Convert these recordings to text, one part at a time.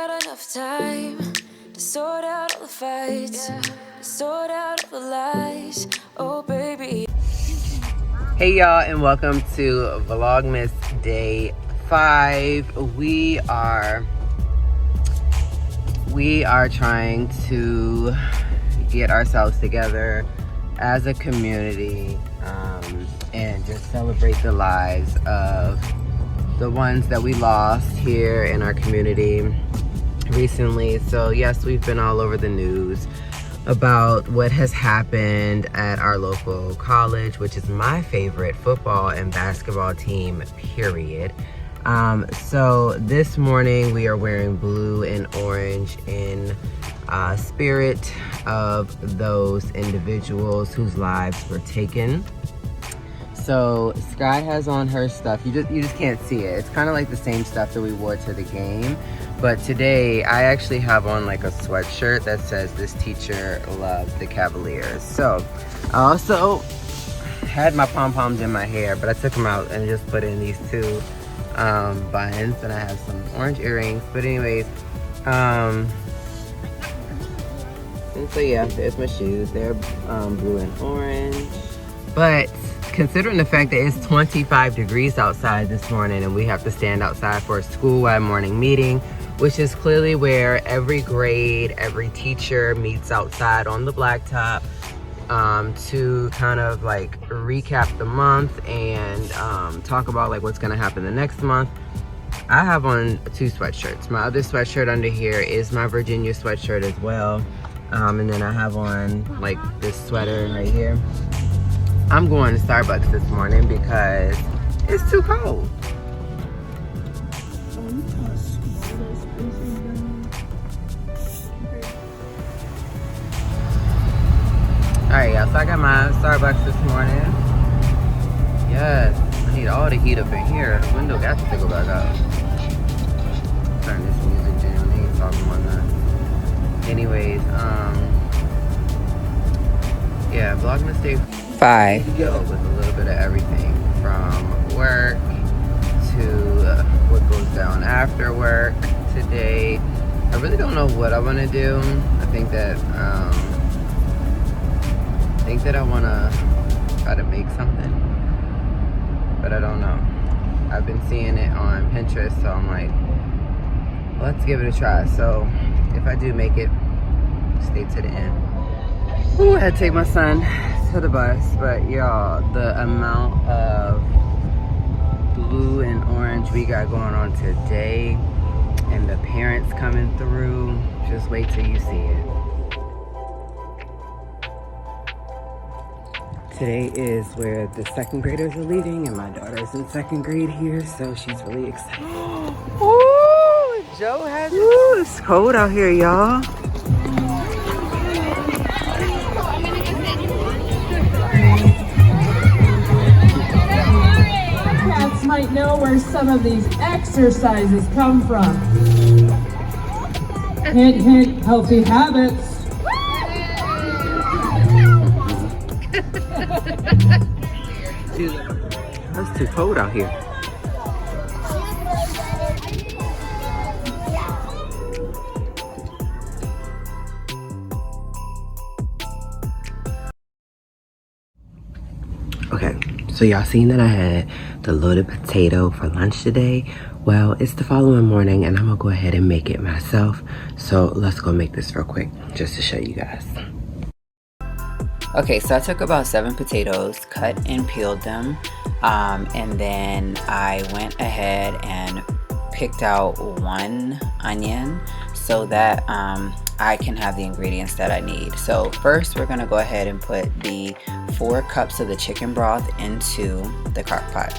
got enough time to sort out all the fights, to sort out all the lies. Oh, baby. Hey y'all, and welcome to Vlogmas Day 5. We are trying to get ourselves together as a community and just celebrate the lives of the ones that we lost here in our community recently. So yes, we've been all over the news about what has happened at our local college, which is my favorite football and basketball team, period. So this morning we are wearing blue and orange in spirit of those individuals whose lives were taken. So Sky has on her stuff. You just can't see it. It's kind of like the same stuff that we wore to the game. But today I actually have on like a sweatshirt that says "This teacher loved the Cavaliers." So I also had my pom-poms in my hair, but I took them out and just put in these two buttons, and I have some orange earrings. But anyways, and so yeah, there's my shoes. They're blue and orange. But considering the fact that it's 25 degrees outside this morning and we have to stand outside for a school-wide morning meeting, which is clearly where every grade, every teacher meets outside on the blacktop to kind of like recap the month and talk about like what's gonna happen the next month. I have on two sweatshirts. My other sweatshirt under here is my Virginia sweatshirt as well. And then I have on like this sweater right here. I'm going to Starbucks this morning because it's too cold. Alright y'all, so I got my Starbucks this morning. Yes, I need all the heat up in here. The window got to go back up. Turn this music down, they ain't talking about that. Anyways, yeah, Vlogmas Day 5 with a little bit of everything from work to what goes down after work today. I really don't know what I want to do. I think that I want to try to make something, but I don't know. I've been seeing it on Pinterest, so I'm like, let's give it a try. So if I do make it, stay to the end. Ooh, I had to take my son to the bus, but y'all, the amount of blue and orange we got going on today and the parents coming through, just wait till you see it. Today is where the second graders are leaving, and my daughter's in second grade here, so she's really excited. Ooh, Joe has it. Ooh, it's cold out here, y'all. Cats might know where some of these exercises come from. Hint, hint, healthy habits. It's too cold out here. Okay, so y'all seen that I had the loaded potato for lunch today? Well, it's the following morning and I'm gonna go ahead and make it myself. So let's go make this real quick just to show you guys. Okay, so I took about 7 potatoes, cut and peeled them, and then I went ahead and picked out 1 onion so that I can have the ingredients that I need. So first we're gonna go ahead and put the 4 cups of the chicken broth into the crock pot.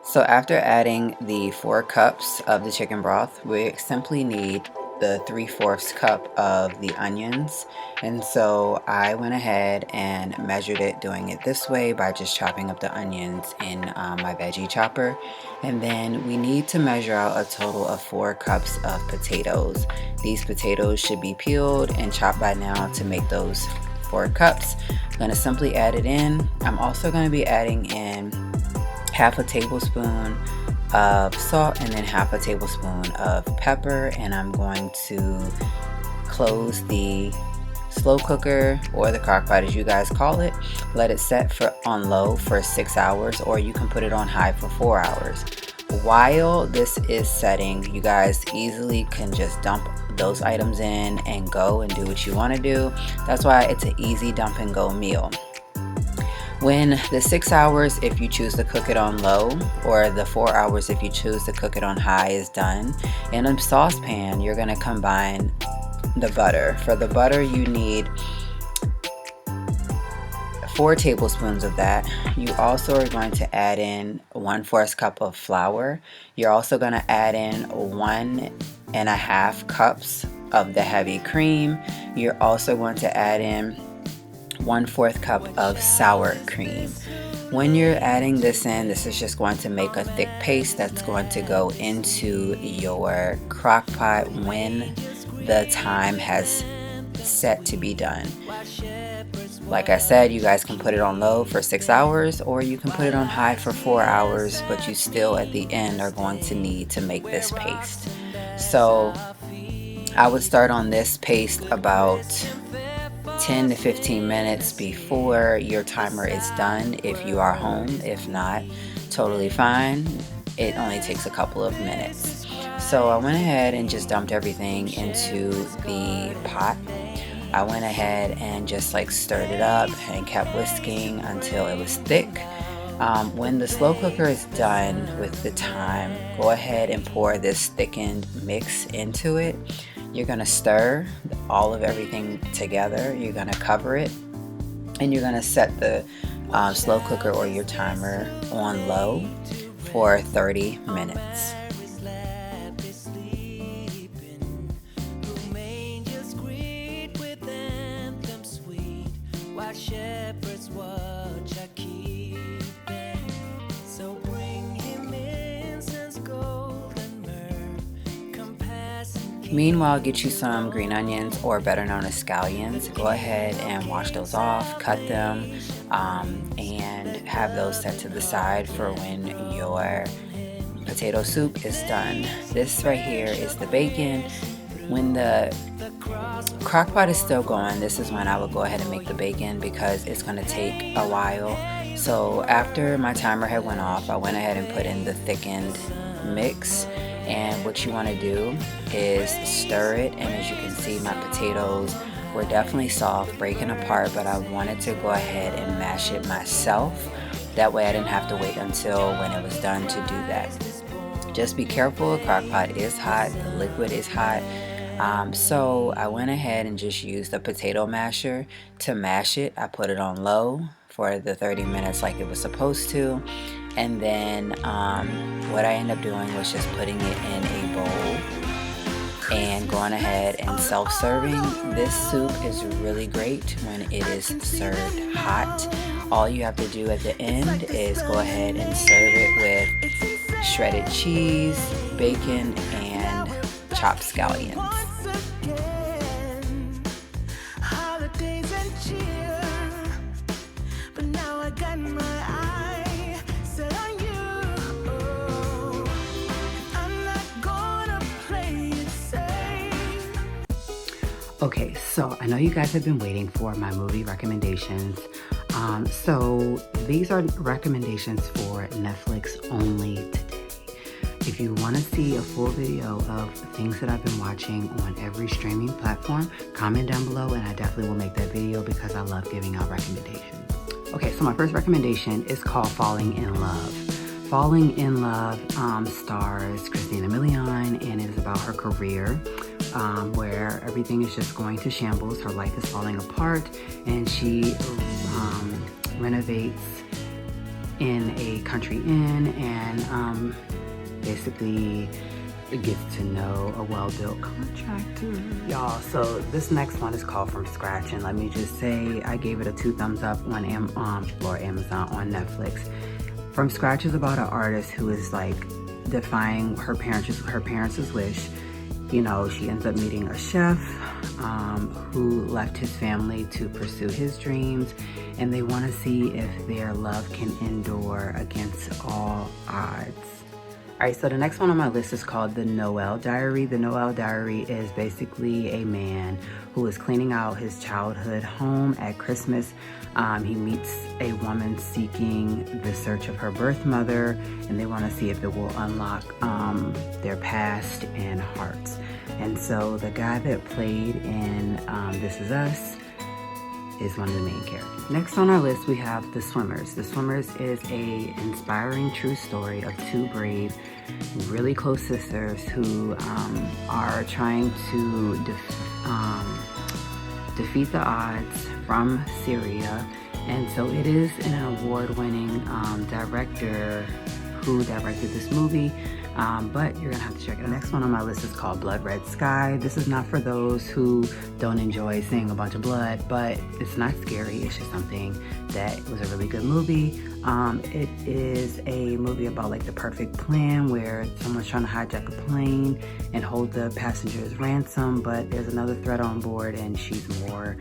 So after adding the 4 cups of the chicken broth, we simply need the 3/4 cup of the onions. And so I went ahead and measured it, doing it this way by just chopping up the onions in my veggie chopper. And then we need to measure out a total of 4 cups of potatoes. These potatoes should be peeled and chopped by now to make those 4 cups. I'm going to simply add it in. I'm also going to be adding in half a tablespoon of salt and then half a tablespoon of pepper, and I'm going to close the slow cooker or the crock pot as you guys call it. Let it set on low for 6 hours, or you can put it on high for 4 hours. While this is setting, you guys easily can just dump those items in and go and do what you want to do. That's why it's an easy dump and go meal. When the 6 hours, if you choose to cook it on low, or the 4 hours if you choose to cook it on high, is done, in a saucepan you're going to combine the butter. For the butter, you need 4 tablespoons of that. You also are going to add in 1/4 cup of flour. You're also going to add in 1.5 cups of the heavy cream. You're also going to add in 1/4 cup of sour cream. When you're adding this in, this is just going to make a thick paste that's going to go into your crock pot when the time has set to be done. Like I said, you guys can put it on low for 6 hours, or you can put it on high for 4 hours, but you still at the end are going to need to make this paste. So I would start on this paste about 10 to 15 minutes before your timer is done if you are home. If not, totally fine. It only takes a couple of minutes. So I went ahead and just dumped everything into the pot. I went ahead and just like stirred it up and kept whisking until it was thick. When the slow cooker is done with the time, go ahead and pour this thickened mix into it. You're going to stir all of everything together. You're going to cover it, and you're going to set the slow cooker or your timer on low for 30 minutes. Meanwhile, get you some green onions, or better known as scallions. Go ahead and wash those off, cut them, and have those set to the side for when your potato soup is done. This right here is the bacon. When the crock pot is still going, this is when I would go ahead and make the bacon, because it's going to take a while. So after my timer had went off, I went ahead and put in the thickened mix. And what you want to do is stir it, and as you can see, my potatoes were definitely soft, breaking apart, but I wanted to go ahead and mash it myself. That way I didn't have to wait until when it was done to do that. Just be careful, a crock pot is hot, the liquid is hot. So I went ahead and just used the potato masher to mash it. I put it on low for the 30 minutes like it was supposed to. And then what I ended up doing was just putting it in a bowl and going ahead and self-serving. This soup is really great when it is served hot. All you have to do at the end is go ahead and serve it with shredded cheese, bacon, and chopped scallions. Okay, so I know you guys have been waiting for my movie recommendations. So these are recommendations for Netflix only today. If you want to see a full video of things that I've been watching on every streaming platform, comment down below and I definitely will make that video because I love giving out recommendations. Okay, so my first recommendation is called Falling in Love. Falling in Love stars Christina Milian, and it is about her career. Where everything is just going to shambles. Her life is falling apart, and she renovates in a country inn and basically gets to know a well-built contractor. Y'all, so this next one is called From Scratch, and let me just say I gave it a 2 thumbs up on Amazon, on Netflix. From Scratch is about an artist who is like defying her parents' wish. you know, she ends up meeting a chef who left his family to pursue his dreams, and they want to see if their love can endure against all odds. All right, so the next one on my list is called The Noel Diary. The Noel Diary is basically a man who is cleaning out his childhood home at Christmas. He meets a woman seeking the search of her birth mother, and they want to see if it will unlock their past and hearts. And so the guy that played in This Is Us is one of the main characters. Next on our list, we have The Swimmers. The Swimmers is a inspiring true story of two brave, really close sisters who are trying to defeat the odds from Syria. And so it is an award-winning director who directed this movie. But you're gonna have to check it out. The next one on my list is called Blood Red Sky. This is not for those who don't enjoy seeing a bunch of blood, but it's not scary. It's just something that was a really good movie. It is a movie about like the perfect plan where someone's trying to hijack a plane and hold the passengers ransom, but there's another threat on board and she's more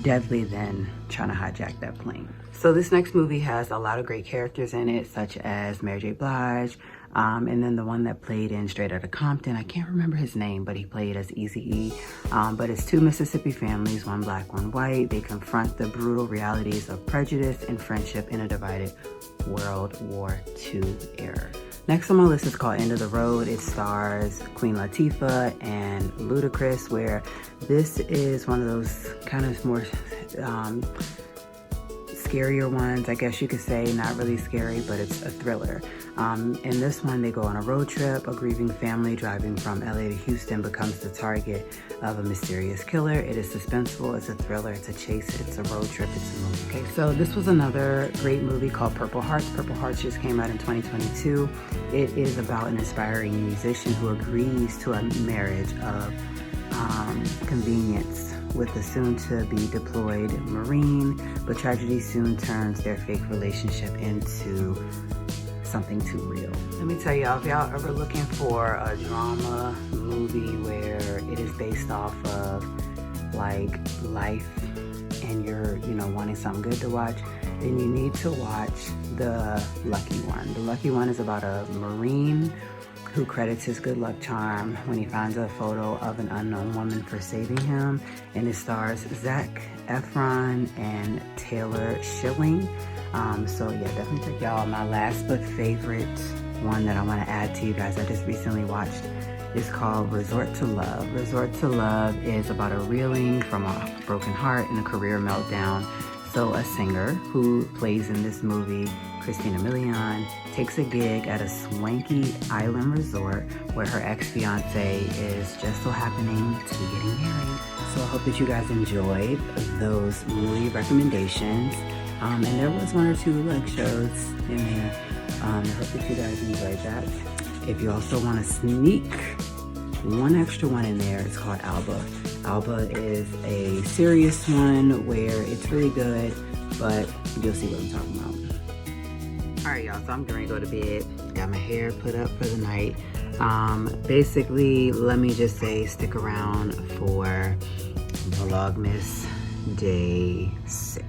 deadly than trying to hijack that plane. So this next movie has a lot of great characters in it, such as Mary J. Blige, and then the one that played in Straight Outta Compton, I can't remember his name, but he played as Eazy-E. But it's two Mississippi families, one black, one white. They confront the brutal realities of prejudice and friendship in a divided World War II era. Next on my list is called End of the Road. It stars Queen Latifah and Ludacris, where this is one of those kind of more scarier ones, I guess you could say. Not really scary, but it's a thriller. In this one, they go on a road trip. A grieving family driving from LA to Houston becomes the target of a mysterious killer. It is suspenseful, it's a thriller, it's a chase, it's a road trip, it's a movie. Okay, so this was another great movie called Purple Hearts. Purple Hearts just came out in 2022. It is about an aspiring musician who agrees to a marriage of convenience with a soon-to-be deployed Marine, but tragedy soon turns their fake relationship into something too real. Let me tell y'all, if y'all ever looking for a drama movie where it is based off of like life and you're, you know, wanting something good to watch, then you need to watch The Lucky One. The Lucky One is about a Marine who credits his good luck charm when he finds a photo of an unknown woman for saving him, and it stars Zac Efron and Taylor Schilling. So yeah, definitely check y'all. My last but favorite one that I want to add to you guys, I just recently watched, is called Resort to Love. Resort to Love is about a reeling from a broken heart and a career meltdown. So a singer who plays in this movie, Christina Milian, takes a gig at a swanky island resort where her ex-fiance is just so happening to be getting married. So I hope that you guys enjoyed those movie recommendations. And there was one or two like shows in there. I hope that you guys enjoyed that. If you also want to sneak one extra one in there, it's called Alba. Alba is a serious one where it's really good, but you'll see what I'm talking about. Alright y'all, so I'm going to go to bed. Got my hair put up for the night. Basically, let me just say, stick around for Vlogmas Day 6.